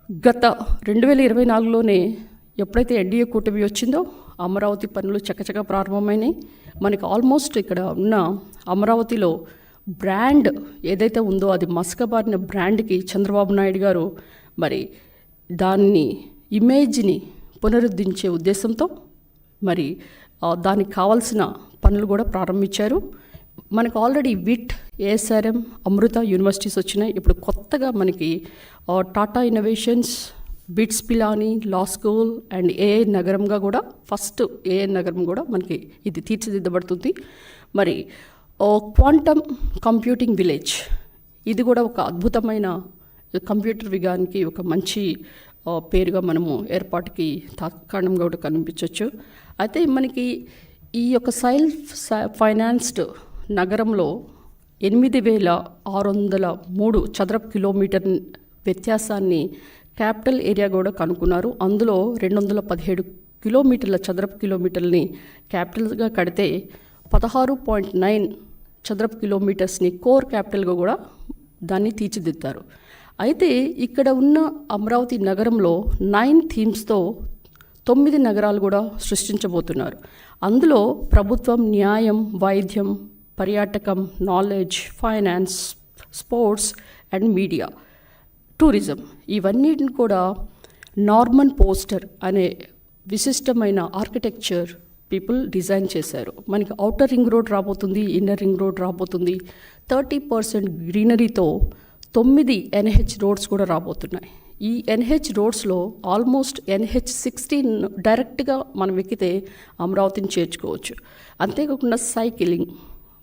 గత 2024లోనే ఎప్పుడైతే ఎన్డీఏ కూటమి వచ్చిందో అమరావతి పనులు చకచక ప్రారంభమైనాయి. మనకి ఆల్మోస్ట్ ఇక్కడ ఉన్న అమరావతిలో బ్రాండ్ ఏదైతే ఉందో అది మసకబారిన బ్రాండ్కి చంద్రబాబు నాయుడు గారు మరి దాన్ని ఇమేజ్ని పునరుద్ధరించే ఉద్దేశంతో మరి దానికి కావాల్సిన పనులు కూడా ప్రారంభించారు. మనకు ఆల్రెడీ విట్, ఏఎస్ఆర్ఎం, అమృత యూనివర్సిటీస్ వచ్చినాయి. ఇప్పుడు కొత్తగా మనకి Tata innovations, bits Pilani law school and AI నగరంగా కూడా ఫస్ట్ ఏఐ నగరం కూడా మనకి ఇది తీర్చిదిద్దబడుతుంది. మరి క్వాంటమ్ కంప్యూటింగ్ విలేజ్ ఇది కూడా ఒక అద్భుతమైన కంప్యూటర్ విగానికి ఒక మంచి పేరుగా మనము ఏర్పాటుకి తాత్కాలికంగా కూడా కనిపించవచ్చు. అయితే మనకి ఈ యొక్క సెల్ఫ్ ఫైనాన్స్డ్ నగరంలో 8,603 చదరపు కిలోమీటర్ వ్యత్యాసాన్ని క్యాపిటల్ ఏరియా కూడా కనుక్కున్నారు. అందులో 217 కిలోమీటర్ల చదరపు కిలోమీటర్ని క్యాపిటల్గా కడితే 16.9 చదరపు కిలోమీటర్స్ని కోర్ క్యాపిటల్గా కూడా దాన్ని తీర్చిదిద్దారు. అయితే ఇక్కడ ఉన్న అమరావతి నగరంలో 9 థీమ్స్తో 9 నగరాలు కూడా సృష్టించబోతున్నారు. అందులో ప్రభుత్వం, న్యాయం, వైద్యం, పర్యాటకం, knowledge, finance, sports and media, tourism ఇవన్నిటిని కూడా నార్మన్ పోస్టర్ అనే విశిష్టమైన ఆర్కిటెక్చర్ పీపుల్ డిజైన్ చేశారు. మనకి ఔటర్ రింగ్ రోడ్ రాబోతుంది, ఇన్నర్ రింగ్ రోడ్ రాబోతుంది. 30% గ్రీనరీతో 9 ఎన్హెచ్ రోడ్స్ కూడా రాబోతున్నాయి. ఈ ఎన్హెచ్ రోడ్స్లో ఆల్మోస్ట్ NH16 డైరెక్ట్గా మనం ఎక్కితే అమరావతిని చేర్చుకోవచ్చు. అంతేకాకుండా cycling,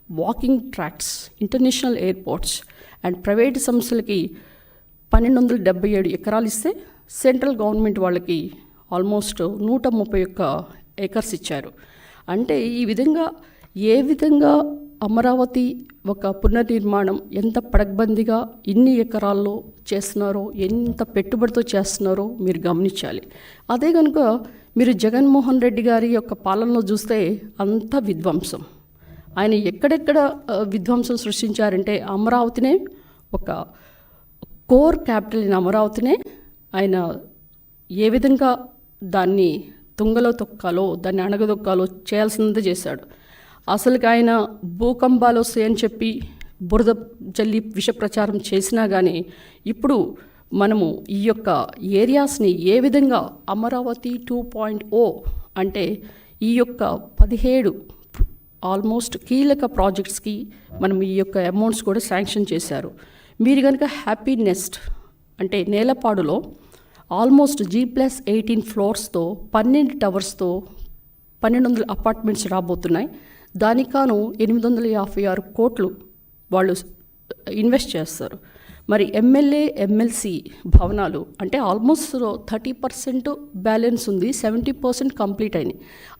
walking tracks, international airports and private సంస్థలకి 1,277 ఎకరాలు ఇస్తే సెంట్రల్ గవర్నమెంట్ వాళ్ళకి ఆల్మోస్ట్ 131 ఏకర్స్ ఇచ్చారు. అంటే ఈ విధంగా ఏ విధంగా అమరావతి ఒక పునర్నిర్మాణం ఎంత పడగ్బందిగా ఇన్ని ఎకరాల్లో చేస్తున్నారో, ఎంత పెట్టుబడితో చేస్తున్నారో మీరు గమనించాలి. అదే కనుక మీరు జగన్మోహన్ రెడ్డి గారి యొక్క పాలనలో చూస్తే అంత విధ్వంసం. ఆయన ఎక్కడెక్కడ విధ్వంసం సృష్టించారంటే అమరావతినే ఒక కోర్ క్యాపిటల్ అయిన అమరావతినే ఆయన ఏ విధంగా దాన్ని తుంగలో తొక్కాలో, దాన్ని అణగదొక్కాలో చేయాల్సిందే చేశాడు. అసలుకి ఆయన భూకంపాలు వస్తాయని చెప్పి బురద జల్లి విష ప్రచారం చేసినా కానీ ఇప్పుడు మనము ఈ యొక్క ఏరియాస్ని ఏ విధంగా అమరావతి 2.0 అంటే ఈ యొక్క 17 ఆల్మోస్ట్ కీలక ప్రాజెక్ట్స్కి మనం ఈ యొక్క అమౌంట్స్ కూడా శాంక్షన్ చేశారు. మీరు కనుక హ్యాపీ నెస్ట్ అంటే నేలపాడులో ఆల్మోస్ట్ G+18 ఫ్లోర్స్తో 12 టవర్స్తో 1,200 అపార్ట్మెంట్స్ రాబోతున్నాయి. దానికాను 856 కోట్లు వాళ్ళు ఇన్వెస్ట్ చేస్తారు. మరి ఎమ్మెల్యే, ఎమ్మెల్సీ భవనాలు అంటే ఆల్మోస్ట్ 30% బ్యాలెన్స్ ఉంది, 70% కంప్లీట్ అయినాయి.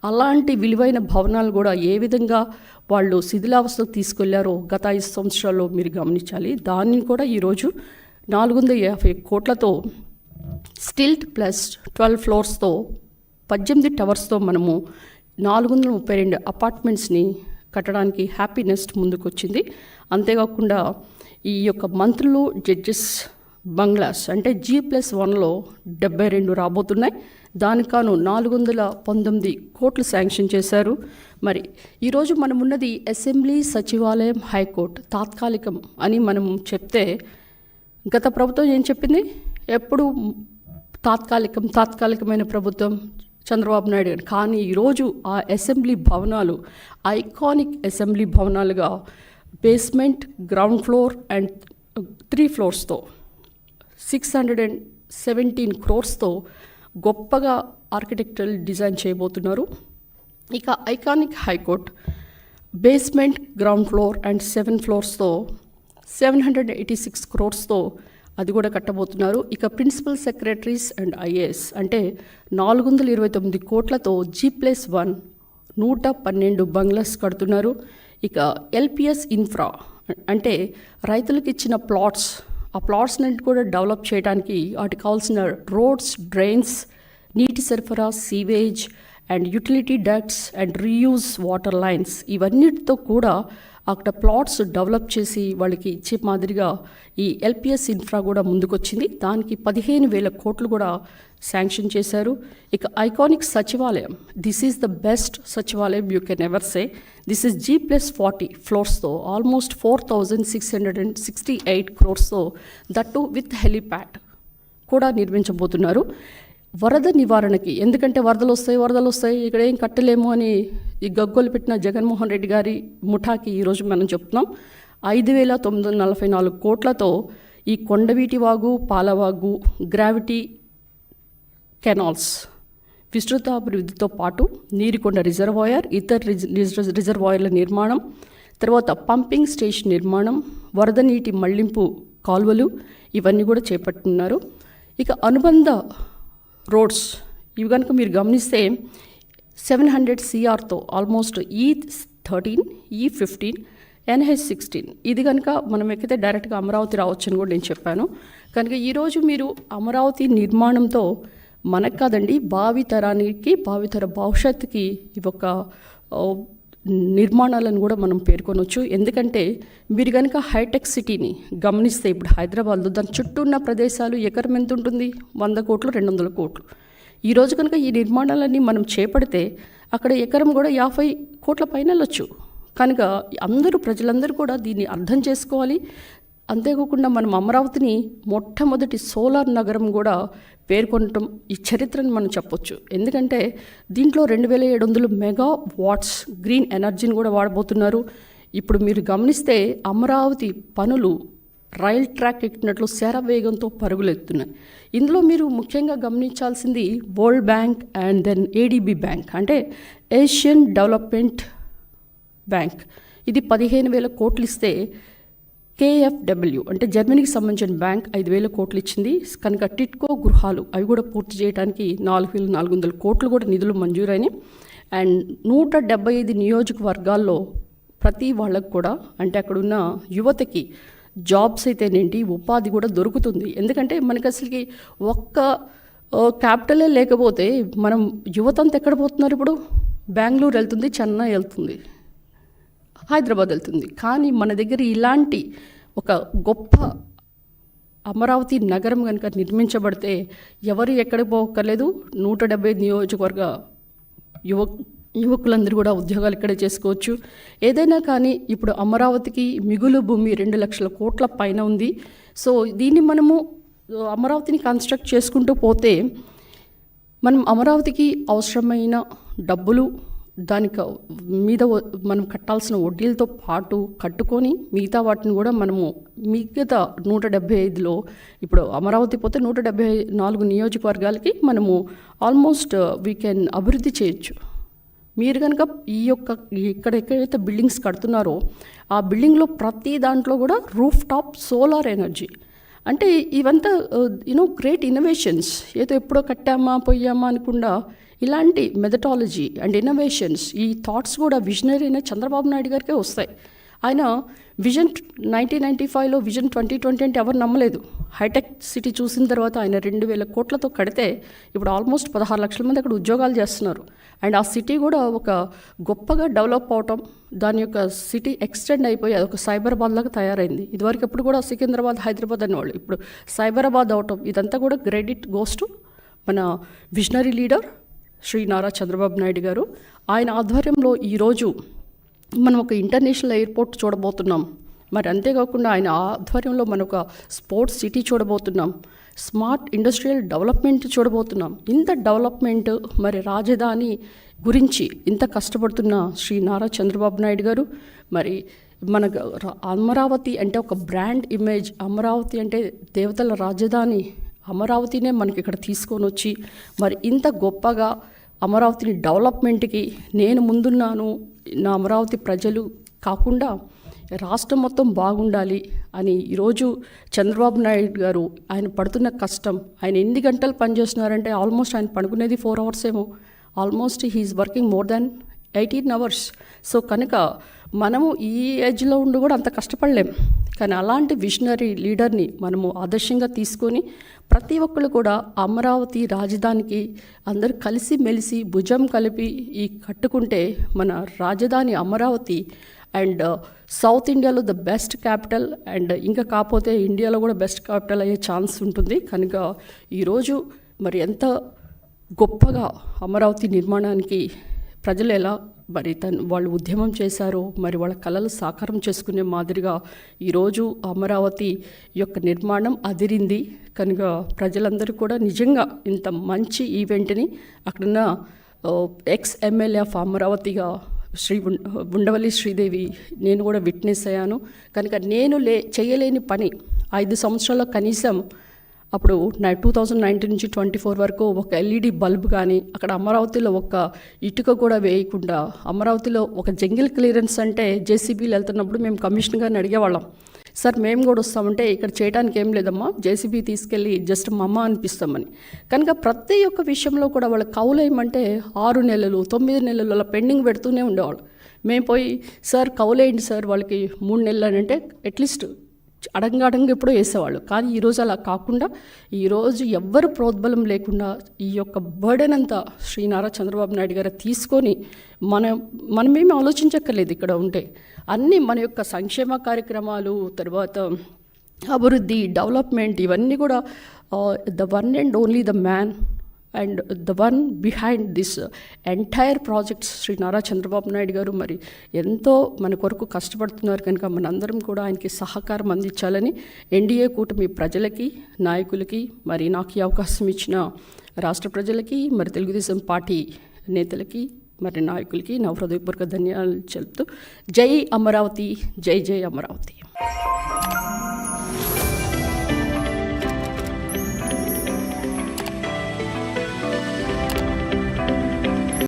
అలాంటి విలువైన భవనాలు కూడా ఏ విధంగా వాళ్ళు శిథిలావస్థకు తీసుకెళ్లారో గత 5 సంవత్సరాల్లో మీరు గమనించాలి. దాన్ని కూడా ఈరోజు 450 కోట్లతో స్టిల్ట్ ప్లస్ 12 ఫ్లోర్స్తో 18 టవర్స్తో మనము 432 అపార్ట్మెంట్స్ని కట్టడానికి హ్యాపీ నెస్ట్ ముందుకు వచ్చింది. అంతేకాకుండా ఈ యొక్క మంత్రులు, జడ్జెస్ బంగ్లాస్ అంటే G+1లో 72 రాబోతున్నాయి. దానికాను 419 కోట్లు శాంక్షన్ చేశారు. మరి ఈరోజు మనం ఉన్నది అసెంబ్లీ, సచివాలయం, హైకోర్టు తాత్కాలికం అని మనం చెప్తే గత ప్రభుత్వం ఏం చెప్పింది? ఎప్పుడు తాత్కాలికమైన ప్రభుత్వం చంద్రబాబు నాయుడు గారు. కానీ ఈరోజు ఆ అసెంబ్లీ భవనాలు ఐకానిక్ అసెంబ్లీ భవనాలుగా బేస్మెంట్, గ్రౌండ్ ఫ్లోర్ అండ్ 3 ఫ్లోర్స్తో 617 క్రోర్స్తో గొప్పగా ఆర్కిటెక్చరల్ డిజైన్ చేయబోతున్నారు. ఇక iconic high court basement, ground floor and 7 ఫ్లోర్స్తో 786 క్రోర్స్తో అది కూడా కట్టబోతున్నారు. ఇక ప్రిన్సిపల్ సెక్రటరీస్ అండ్ ఐఏఎస్ అంటే 429 కోట్లతో G+1 112 బంగ్లాస్ కడుతున్నారు. ఇక ఎల్పిఎస్ ఇన్ఫ్రా అంటే రైతులకు ఇచ్చిన ప్లాట్స్, ఆ ప్లాట్స్ని కూడా డెవలప్ చేయడానికి వాటికి కావాల్సిన రోడ్స్, డ్రైన్స్, నీటి సరఫరా, sewage and utility ducts and reuse water lines ఇవన్నిటితో కూడా అక్కడ ప్లాట్స్ డెవలప్ చేసి వాళ్ళకి ఇచ్చే మాదిరిగా ఈ ఎల్పిఎస్ ఇన్ఫ్రా కూడా ముందుకొచ్చింది. దానికి 15,000 కోట్లు కూడా శాంక్షన్ చేశారు. ఇక ఐకానిక్ సచివాలయం, దిస్ ఈజ్ ద బెస్ట్ సచివాలయం you can ever say. This is G+40 ఫ్లోర్స్తో almost 4,668 crores that with helipad కూడా నిర్మించబోతున్నారు. వరద నివారణకి, ఎందుకంటే వరదలు వస్తాయి ఇక్కడ ఏం కట్టలేము అని ఈ గగ్గోలు పెట్టిన జగన్మోహన్ రెడ్డి గారి ముఠాకి ఈరోజు మనం చెప్తున్నాం. 5,944 కోట్లతో ఈ కొండవీటి వాగు, పాలవాగు, గ్రావిటీ కెనాల్స్ విస్తృత అభివృద్ధితో పాటు నీరుకొండ రిజర్వాయర్, ఇతర రిజర్వాయర్ల నిర్మాణం, తర్వాత పంపింగ్ స్టేషన్ నిర్మాణం, వరద నీటి మళ్లింపు కాలువలు ఇవన్నీ కూడా చేపట్టున్నారు. ఇక అనుబంధ రోడ్స్ ఇవి కనుక మీరు గమనిస్తే 700 CRతో ఆల్మోస్ట్ E13, E15, NH16 ఇది కనుక మనం ఎక్కితే డైరెక్ట్గా అమరావతి రావచ్చు అని కూడా నేను చెప్పాను. కనుక ఈరోజు మీరు అమరావతి నిర్మాణంతో మనకు కాదండి, భావితర భవిష్యత్తుకి ఇవి ఒక నిర్మాణాలను కూడా మనం పేర్కొనవచ్చు. ఎందుకంటే మీరు కనుక హైటెక్ సిటీని గమనిస్తే ఇప్పుడు హైదరాబాద్లో దాని చుట్టూ ఉన్న ప్రదేశాలు ఎకరం ఎంత ఉంటుంది? 100 కోట్లు, 200 కోట్లు. ఈరోజు కనుక ఈ నిర్మాణాలన్నీ మనం చేపడితే అక్కడ ఎకరం కూడా 50 కోట్ల పైన వెళ్ళొచ్చు. కనుక ప్రజలందరూ కూడా దీన్ని అర్థం చేసుకోవాలి. అంతేకాకుండా మనం అమరావతిని మొట్టమొదటి సోలార్ నగరం కూడా పేర్కొనటం ఈ చరిత్రను మనం చెప్పొచ్చు. ఎందుకంటే దీంట్లో 2,700 మెగావాట్స్ గ్రీన్ ఎనర్జీని కూడా వాడబోతున్నారు. ఇప్పుడు మీరు గమనిస్తే అమరావతి పనులు రైల్ ట్రాక్ ఎక్కినట్లు శరవేగంతో పరుగులెత్తున్నాయి. ఇందులో మీరు ముఖ్యంగా గమనించాల్సింది world bank and then ADB bank, అంటే ఏషియన్ డెవలప్మెంట్ బ్యాంక్. ఇది 15,000 కోట్లు ఇస్తే KfW అంటే జర్మనీకి సంబంధించిన బ్యాంక్ 5,000 కోట్లు ఇచ్చింది. కనుక టిట్కో గృహాలు అవి కూడా పూర్తి చేయడానికి 4,400 కోట్లు కూడా నిధులు మంజూరైనాయి. అండ్ 175 నియోజకవర్గాల్లో ప్రతి వాళ్ళకు కూడా, అంటే అక్కడున్న యువతకి జాబ్స్ అయితేనేంటి, ఉపాధి కూడా దొరుకుతుంది. ఎందుకంటే మనకి అసలుకి ఒక్క క్యాపిటలే లేకపోతే మనం యువత అంతా ఎక్కడ పోతున్నారు? ఇప్పుడు బెంగళూరు వెళ్తుంది, చెన్నై వెళ్తుంది, హైదరాబాద్ వెళ్తుంది. కానీ మన దగ్గర ఇలాంటి ఒక గొప్ప అమరావతి నగరం కనుక నిర్మించబడితే ఎవరు ఎక్కడికి పోక్కర్లేదు. 170 నియోజకవర్గ యువకులందరూ కూడా ఉద్యోగాలు ఇక్కడే చేసుకోవచ్చు. ఏదైనా కానీ ఇప్పుడు అమరావతికి మిగులు భూమి 2 లక్షల కోట్ల పైన ఉంది. సో దీన్ని మనము అమరావతిని కన్స్ట్రక్ట్ చేసుకుంటూ పోతే మనం అమరావతికి అవసరమైన డబ్బులు దానికి మీద మనం కట్టాల్సిన వడ్డీలతో పాటు కట్టుకొని మిగతా వాటిని కూడా మనము మిగతా 175లో ఇప్పుడు అమరావతి పోతే 174 నియోజకవర్గాలకి మనము ఆల్మోస్ట్ వీ కెన్ అభివృద్ధి చేయొచ్చు. మీరు కనుక ఎక్కడెక్కడైతే బిల్డింగ్స్ కడుతున్నారో ఆ బిల్డింగ్లో ప్రతి దాంట్లో కూడా రూఫ్ టాప్ సోలార్ ఎనర్జీ, అంటే ఇవంతా గ్రేట్ ఇన్నోవేషన్స్. ఏదో ఎప్పుడో కట్టామా పోయామా అనుకుండా ఇలాంటి మెథడాలజీ అండ్ ఇన్నోవేషన్స్, ఈ థాట్స్ కూడా విజనరీ అయిన చంద్రబాబు నాయుడు గారికే వస్తాయి. ఆయన విజన్ 1995లో విజన్ 2020 అంటే ఎవరు నమ్మలేదు. హైటెక్ సిటీ చూసిన తర్వాత ఆయన 2,000 కోట్లతో కడితే ఇప్పుడు ఆల్మోస్ట్ 16 లక్షల మంది అక్కడ ఉద్యోగాలు చేస్తున్నారు. అండ్ ఆ సిటీ కూడా ఒక గొప్పగా డెవలప్ అవటం, దాని యొక్క సిటీ ఎక్స్టెండ్ అయిపోయి అదొక సైబరాబాద్ లాగా తయారైంది. ఇదివరకు ఎప్పుడు కూడా సికింద్రాబాద్, హైదరాబాద్ అనేవాళ్ళు, ఇప్పుడు సైబరాబాద్ అవటం, ఇదంతా కూడా క్రెడిట్ గోస్ టు మన విజనరీ లీడర్ శ్రీ నారా చంద్రబాబు నాయుడు గారు. ఆయన ఆధ్వర్యంలో ఈరోజు మనం ఒక ఇంటర్నేషనల్ ఎయిర్పోర్ట్ చూడబోతున్నాం. మరి అంతేకాకుండా ఆయన ఆధ్వర్యంలో మనం ఒక స్పోర్ట్స్ సిటీ చూడబోతున్నాం, స్మార్ట్ ఇండస్ట్రియల్ డెవలప్మెంట్ చూడబోతున్నాం. ఇంత డెవలప్మెంట్, మరి రాజధాని గురించి ఇంత కష్టపడుతున్న శ్రీ నారా చంద్రబాబు నాయుడు గారు, మరి మన అమరావతి అంటే ఒక బ్రాండ్ ఇమేజ్, అమరావతి అంటే దేవతల రాజధాని, అమరావతినే మనకి ఇక్కడ తీసుకొని వచ్చి మరి ఇంత గొప్పగా అమరావతిని డెవలప్మెంట్కి నేను ముందున్నాను, నా అమరావతి ప్రజలు కాకుండా రాష్ట్రం మొత్తం బాగుండాలి అని ఈరోజు చంద్రబాబు నాయుడు గారు ఆయన పడుతున్న కష్టం, ఆయన ఎన్ని గంటలు పనిచేస్తున్నారంటే ఆల్మోస్ట్ ఆయన పడుకునేది 4 hours ఏమో, almost he's working more than 18 hours. So కనుక మనము ఈ ఏజ్లో ఉండి కూడా అంత కష్టపడలేం. కానీ అలాంటి విజనరీ లీడర్ని మనము ఆదర్శంగా తీసుకొని ప్రతి ఒక్కరు కూడా అమరావతి రాజధానికి అందరూ కలిసి మెలిసి భుజం కలిపి ఈ కట్టుకుంటే మన రాజధాని అమరావతి అండ్ సౌత్ ఇండియాలో ద బెస్ట్ క్యాపిటల్ అండ్ ఇంకా కాకపోతే ఇండియాలో కూడా బెస్ట్ క్యాపిటల్ అయ్యే ఛాన్స్ ఉంటుంది. కనుక ఈరోజు మరి ఎంత గొప్పగా అమరావతి నిర్మాణానికి ప్రజలు ఎలా మరి వాళ్ళు ఉద్యమం చేశారో, మరి వాళ్ళ కళలు సాకారం చేసుకునే మాదిరిగా ఈరోజు అమరావతి యొక్క నిర్మాణం అదిరింది. కనుక ప్రజలందరూ కూడా నిజంగా ఇంత మంచి ఈవెంట్ని అక్కడున్న ఎక్స్ ఎమ్మెల్యే ఆఫ్ అమరావతిగా ఉండవల్లి శ్రీదేవి నేను కూడా విట్నెస్ అయ్యాను. కనుక నేను చేయలేని పని 5 సంవత్సరాల్లో కనీసం అప్పుడు 2019 నుంచి 24 వరకు ఒక ఎల్ఈడి బల్బ్ కానీ అక్కడ అమరావతిలో ఒక ఇటుక కూడా వేయకుండా, అమరావతిలో ఒక జంగిల్ క్లియరెన్స్ అంటే జేసీబీలు వెళ్తున్నప్పుడు మేము కమిషనర్ గారిని అడిగేవాళ్ళం, సార్ మేము కూడా వస్తామంటే ఇక్కడ చేయడానికి ఏం లేదమ్మా, జేసీబీ తీసుకెళ్ళి జస్ట్ మా అమ్మ అనిపిస్తామని. కనుక ప్రతి ఒక్క విషయంలో కూడా వాళ్ళ కౌలేయమంటే 6 నెలలు 9 నెలలు అలా పెండింగ్ పెడుతూనే ఉండేవాళ్ళు. మేము పోయి సార్ కౌలేయండి సార్ వాళ్ళకి 3 నెలలు అని అంటే అట్లీస్ట్ అడంగా ఎప్పుడో వేసేవాళ్ళు. కానీ ఈరోజు అలా కాకుండా ఈరోజు ఎవ్వరు ప్రోద్బలం లేకుండా ఈ యొక్క బర్డెన్ అంతా శ్రీ నారా చంద్రబాబు నాయుడు గారు తీసుకొని మనమేమి ఆలోచించక్కర్లేదు. ఇక్కడ ఉంటే అన్నీ మన యొక్క సంక్షేమ కార్యక్రమాలు, తర్వాత అభివృద్ధి, డెవలప్మెంట్ ఇవన్నీ కూడా the one and only the man and the one behind this entire projects Shri Nara Chandrababu Naidu garu మరి ఎంతో మన కొరకు కష్టపడుతున్నారు. కనుక మనందరం కూడా ఆయనకి సహకారం అందించాలని ఎన్డీఏ కూటమి ప్రజలకి, నాయకులకి, మరి నాకు ఈ అవకాశం ఇచ్చిన రాష్ట్ర ప్రజలకి, మరి తెలుగుదేశం పార్టీ నేతలకి, మరి నాయకులకి నా హృదయపూర్వక ధన్యవాదాలు చెప్తూ జై అమరావతి, జై జై అమరావతి.